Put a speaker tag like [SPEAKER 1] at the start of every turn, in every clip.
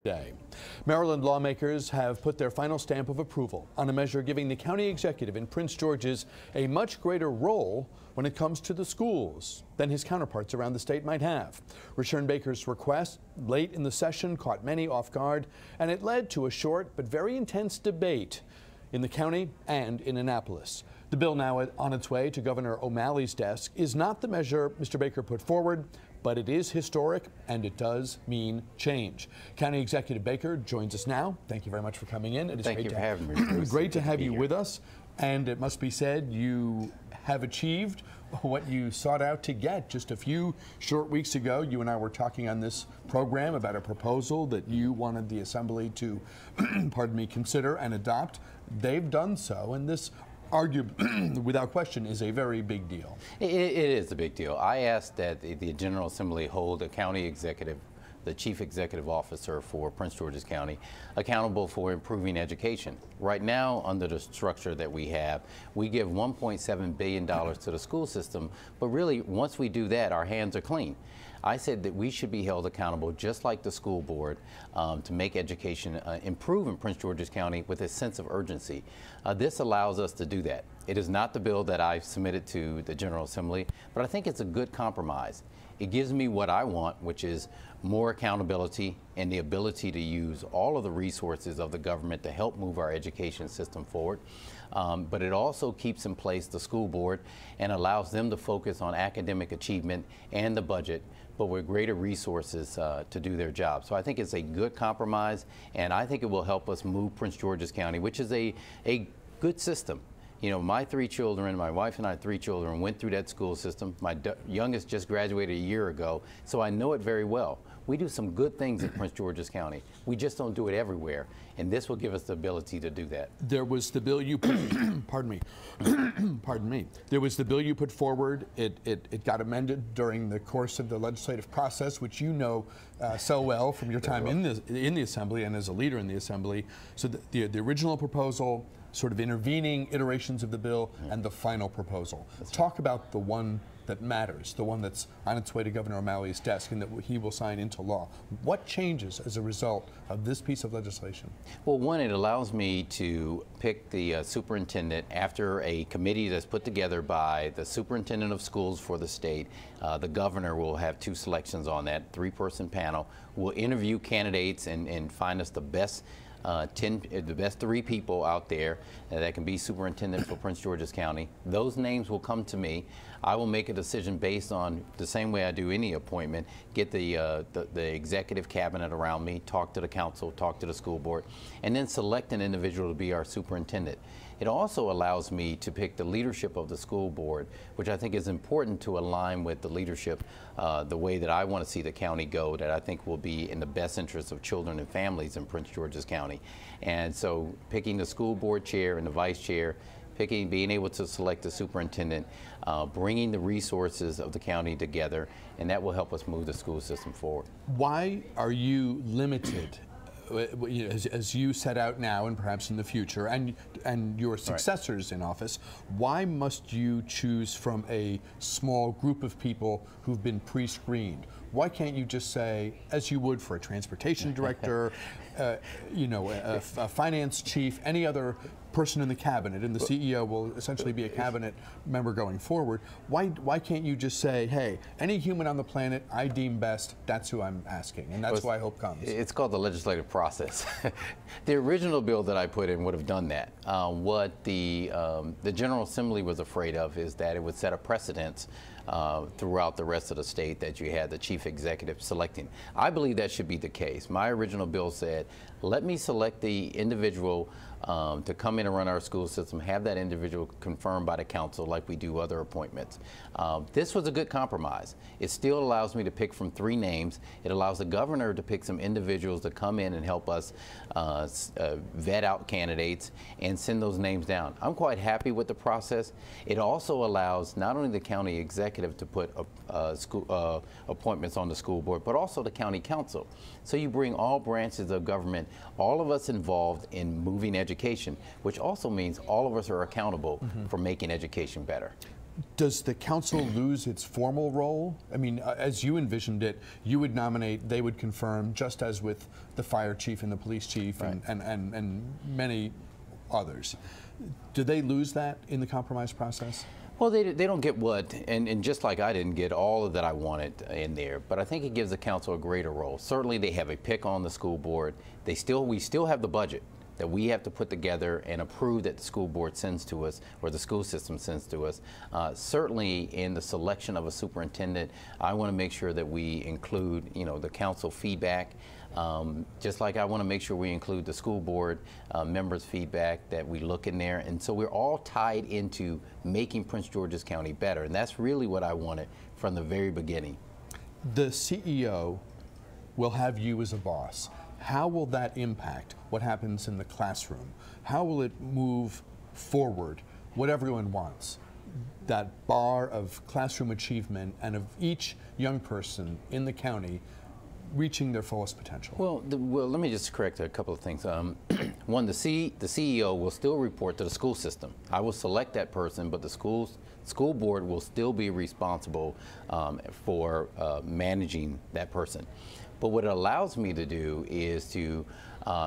[SPEAKER 1] Day. Maryland lawmakers have put their final stamp of approval on a measure giving the county executive in Prince George's a much greater role when it comes to the schools than his counterparts around the state might have. Rushern Baker's request late in the session caught many off guard, and it led to a short but very intense debate in the county and in Annapolis. The bill now on its way to Governor O'Malley's desk is not the measure Mr. Baker put forward, but it is historic and it does mean change. County Executive Baker joins us now. Thank you very much for coming in. It is
[SPEAKER 2] Thank you for having me.
[SPEAKER 1] Great to have you with us. And it must be said, you have achieved what you sought out to get. Just a few short weeks ago, you and I were talking on this program about a proposal that you wanted the Assembly to, pardon me, consider and adopt. They've done so, and this arguably, without question, is a very big deal.
[SPEAKER 2] It is a big deal. I asked that the General Assembly hold a county executive, the chief executive officer for Prince George's County, accountable for improving education. Right now, under the structure that we have, we give $1.7 billion to the school system, but really, once we do that, our hands are clean. I said that we should be held accountable, just like the school board, to make education improve in Prince George's County with a sense of urgency. This allows us to do that. It is not the bill that I submitted to the General Assembly, but I think it's a good compromise. It gives me what I want, which is more accountability and the ability to use all of the resources of the government to help move our education system forward. But it also keeps in place the school board and allows them to focus on academic achievement and the budget, but with greater resources to do their job. So I think it's a good compromise, and I think it will help us move Prince George's County, which is a good system. You know, my three children, my wife and I, three children, went through that school system. My youngest just graduated a year ago, so I know it very well. We do some good things in Prince George's County. We just don't do it everywhere, and this will give us the ability to do that.
[SPEAKER 1] There was the bill you put, pardon me, pardon me. There was the bill you put forward. It got amended during the course of the legislative process, which you know so well from your time in the Assembly and as a leader in the Assembly. So the original proposal, sort of intervening iterations of the bill, and the final proposal. Talk about the one that matters, the one that's on its way to Governor O'Malley's desk and that he will sign into law. What changes as a result of this piece of legislation?
[SPEAKER 2] Well, one, it allows me to pick the superintendent after a committee that's put together by the superintendent of schools for the state. The governor will have two selections on that, three-person panel. We'll interview candidates and find us the best the best three people out there that can be superintendent for Prince George's County. Those names will come to me. I will make a decision based on the same way I do any appointment, get the executive cabinet around me, talk to the council, talk to the school board, and then select an individual to be our superintendent. It also allows me to pick the leadership of the school board, which I think is important to align with the leadership, the way that I want to see the county go, that I think will be in the best interest of children and families in Prince George's County. And so picking the school board chair and the vice chair, being able to select the superintendent, bringing the resources of the county together, and that will help us move the school system forward.
[SPEAKER 1] Why are you limited, as you set out now and perhaps in the future, and your successors in office, why must you choose from a small group of people who've been pre-screened? Why can't you just say, as you would for a transportation director, a finance chief, any other person in the cabinet, and the CEO will essentially be a cabinet member going forward? Why can't you just say, hey, any human on the planet I deem best, that's who I'm asking, and that's why hope comes?
[SPEAKER 2] It's called the legislative process. The original bill that I put in would have done that. What the General Assembly was afraid of is that it would set a precedence throughout the rest of the state that you had the chief executive selecting. I believe that should be the case. My original bill said, let me select the individual to come in and run our school system, have that individual confirmed by the council like we do other appointments. This was a good compromise. It still allows me to pick from three names. It allows the governor to pick some individuals to come in and help us vet out candidates and send those names down. I'm quite happy with the process. It also allows not only the county executive to put appointments on the school board, but also the county council. So you bring all branches of government, all of us involved in moving education, which also means all of us are accountable for making education better.
[SPEAKER 1] Does the council lose its formal role? I mean, as you envisioned it, you would nominate, they would confirm, just as with the fire chief and the police chief,
[SPEAKER 2] right,
[SPEAKER 1] and many others. Do they lose that in the compromise process?
[SPEAKER 2] Well, they don't get what, and just like I didn't get all of that I wanted in there, but I think it gives the council a greater role. Certainly they have a pick on the school board. We still have the budget that we have to put together and approve that the school board sends to us, or the school system sends to us. Certainly in the selection of a superintendent, I want to make sure that we include, the council feedback. Just like I want to make sure we include the school board members' feedback, that we look in there. And so we're all tied into making Prince George's County better. And that's really what I wanted from the very beginning.
[SPEAKER 1] The CEO will have you as a boss. How will that impact what happens in the classroom? How will it move forward what everyone wants? That bar of classroom achievement and of each young person in the county reaching their fullest potential.
[SPEAKER 2] Well, let me just correct a couple of things. One, the CEO will still report to the school system. I will select that person, but the school board will still be responsible for managing that person. But what it allows me to do is to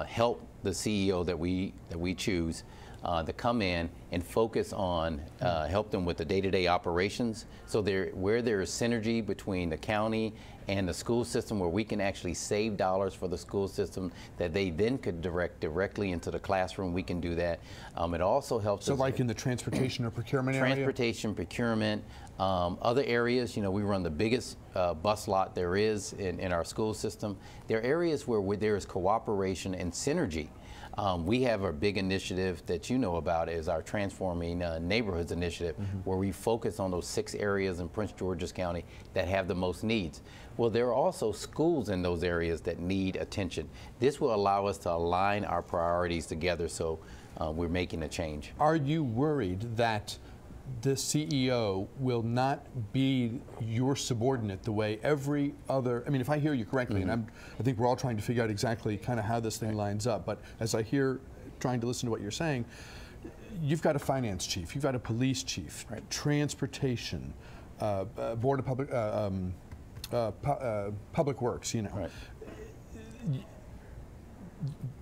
[SPEAKER 2] help the CEO that we choose to come in and focus on, help them with the day-to-day operations. So where there is synergy between the county and the school system, where we can actually save dollars for the school system that they then could direct directly into the classroom, we can do that. It also helps
[SPEAKER 1] So
[SPEAKER 2] us,
[SPEAKER 1] like in the transportation or procurement area?
[SPEAKER 2] Transportation, procurement, other areas, we run the biggest bus lot there is in our school system. There are areas where there is cooperation and synergy. We have a big initiative that you know about, is our Transforming Neighborhoods initiative, where we focus on those 6 areas in Prince George's County that have the most needs. Well, there are also schools in those areas that need attention. This will allow us to align our priorities together, so we're making a change.
[SPEAKER 1] Are you worried that the CEO will not be your subordinate the way every other, I mean, if I hear you correctly, and I think we're all trying to figure out exactly kind of how this thing lines up, but as I hear, trying to listen to what you're saying, you've got a finance chief, you've got a police chief, right, transportation, board of public works,
[SPEAKER 2] Right.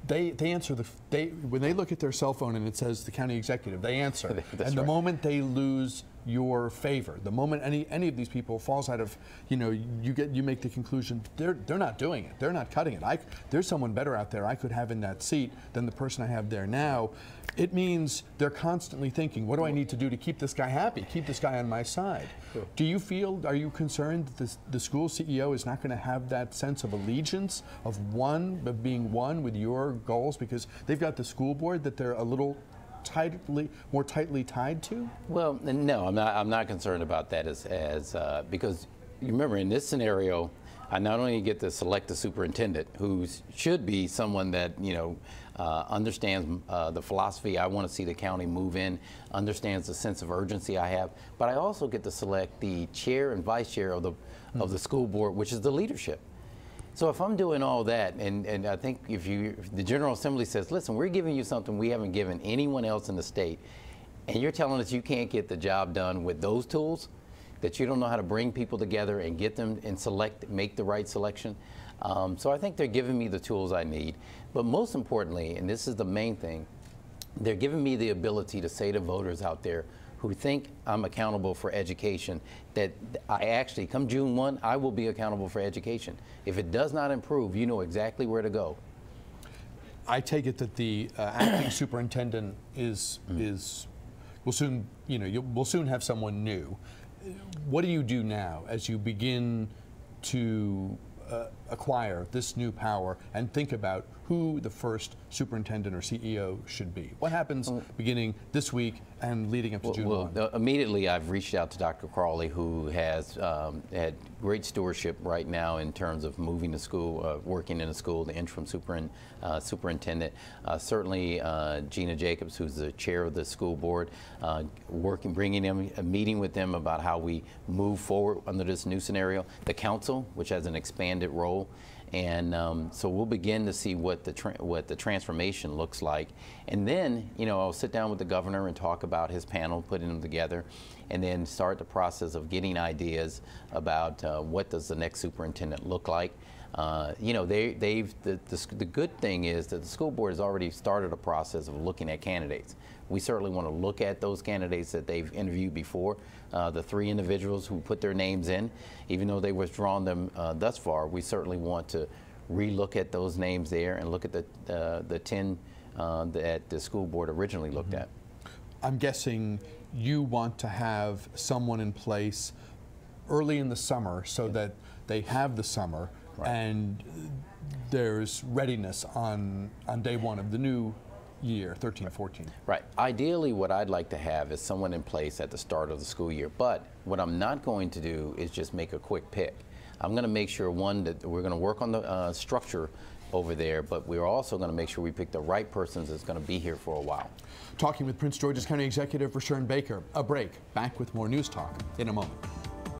[SPEAKER 1] They answer when they look at their cell phone and it says the county executive, they answer.
[SPEAKER 2] That's
[SPEAKER 1] and the
[SPEAKER 2] right.
[SPEAKER 1] moment they lose your favor, the moment any of these people falls out of, you make the conclusion they're not doing it, they're not cutting it. There's someone better out there I could have in that seat than the person I have there now. It means they're constantly thinking, what do I need to do to keep this guy happy, keep this guy on my side? Sure. Are you concerned that the school CEO is not going to have that sense of allegiance, of being one with your goals, because they've got the school board that they're a little more tightly tied to?
[SPEAKER 2] Well, no, I'm not concerned about that because you remember in this scenario, I not only get to select the superintendent, who should be someone that understands the philosophy I want to see the county move in, understands the sense of urgency I have, but I also get to select the chair and vice chair of the school board, which is the leadership. So if I'm doing all that, and I think if the General Assembly says, listen, we're giving you something we haven't given anyone else in the state, and you're telling us you can't get the job done with those tools, that you don't know how to bring people together and get them and make the right selection. So I think they're giving me the tools I need. But most importantly, and this is the main thing, they're giving me the ability to say to voters out there who think I'm accountable for education, that I actually, come June 1, I will be accountable for education. If it does not improve, you know exactly where to go.
[SPEAKER 1] I take it that the acting superintendent will soon have someone new. What do you do now as you begin to acquire this new power and think about who the first superintendent or CEO should be? What happens beginning this week and leading up to June 1?
[SPEAKER 2] Immediately I've reached out to Dr. Crawley, who has had great stewardship right now in terms of moving the school, working in the school, the interim superintendent. Certainly Gina Jacobs, who's the chair of the school board, bringing them, a meeting with them about how we move forward under this new scenario. The council, which has an expanded role. And so we'll begin to see what the transformation looks like. And then, you know, I'll sit down with the governor and talk about his panel, putting them together, and then start the process of getting ideas about what does the next superintendent look like. You know, the good thing is that the school board has already started a process of looking at candidates. We certainly want to look at those candidates that they've interviewed before. The 3 individuals who put their names in, even though they withdrawn them thus far, we certainly want to relook at those names there and look at the 10 that the school board originally looked at.
[SPEAKER 1] I'm guessing you want to have someone in place early in the summer so that they have the summer, right, and there's readiness on day one of the new year, 13-14.
[SPEAKER 2] Right. Ideally, what I'd like to have is someone in place at the start of the school year. But what I'm not going to do is just make a quick pick. I'm going to make sure, one, that we're going to work on the structure over there, but we're also going to make sure we pick the right persons that's going to be here for a while.
[SPEAKER 1] Talking with Prince George's County Executive Rushern Baker. A break. Back with more News Talk in a moment.